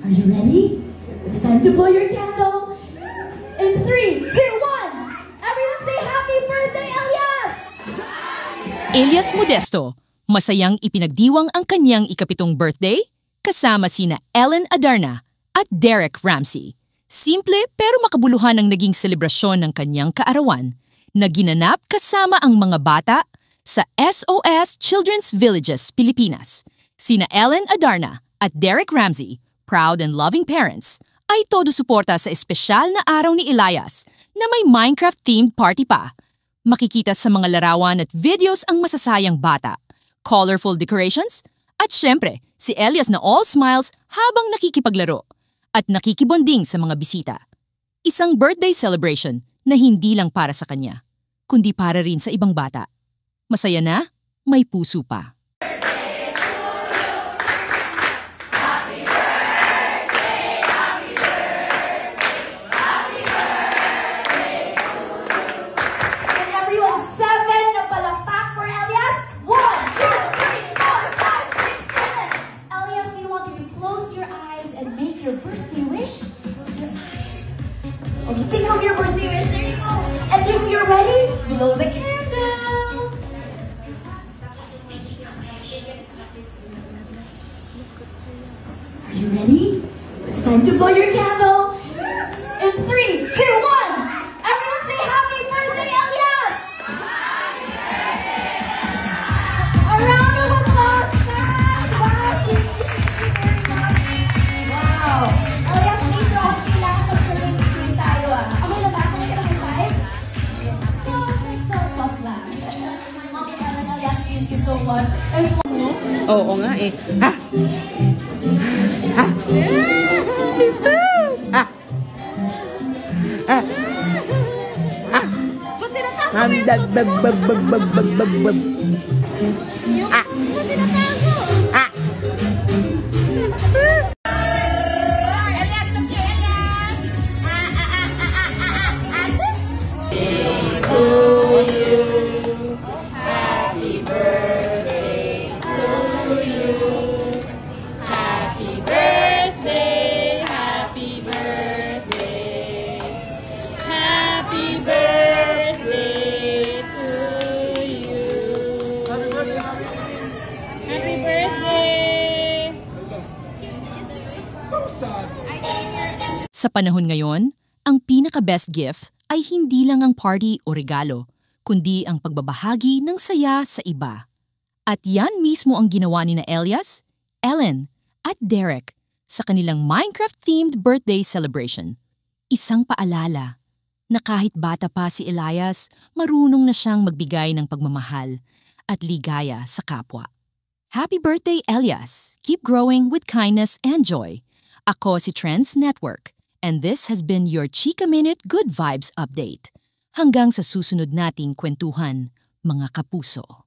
Are you ready? It's time to blow your candle. In 3, 2, 1. Everyone say happy birthday, Elias! Elias Modesto, masayang ipinagdiwang ang kanyang ika-7 birthday kasama sina Ellen Adarna at Derek Ramsey. Simple pero makabuluhan ang naging selebrasyon ng kanyang kaarawan na ginanap kasama ang mga bata sa SOS Children's Villages, Pilipinas. Sina Ellen Adarna at Derek Ramsey, proud and loving parents, ay todo suporta sa espesyal na araw ni Elias na may Minecraft-themed party pa. Makikita sa mga larawan at videos ang masasayang bata, colorful decorations, at syempre, si Elias na all smiles habang nakikipaglaro at nakikibonding sa mga bisita. Isang birthday celebration na hindi lang para sa kanya, kundi para rin sa ibang bata. Masaya na, may puso pa. Your birthday wish? Close your eyes. Okay, think of your birthday wish. There you go. And if you're ready, blow the candle. Who's making a wish? Are you ready? It's time to blow your candle. In 3, 2, 1. Everyone say happy birthday, Elias! Happy birthday! A round of applause, guys! Wow, thank you very much. Wow! Elias, later on, kailangan mag-showing screen tayo Okay na ba? Kung ka na mag-5? Soft lang. Okay na lang, Elias. Thank you so much. Oo nga eh. Ha! Ha! Ha! Ha! Ha! Ha! Sa panahon ngayon, ang pinaka-best gift ay hindi lang ang party o regalo, kundi ang pagbabahagi ng saya sa iba. At yan mismo ang ginawa ni na Elias, Ellen, at Derek sa kanilang Minecraft-themed birthday celebration. Isang paalala na kahit bata pa si Elias, marunong na siyang magbigay ng pagmamahal at ligaya sa kapwa. Happy birthday, Elias! Keep growing with kindness and joy. Ako si Trends Network. And this has been your Chika Minute Good Vibes Update. Hanggang sa susunod nating kwentuhan, mga kapuso.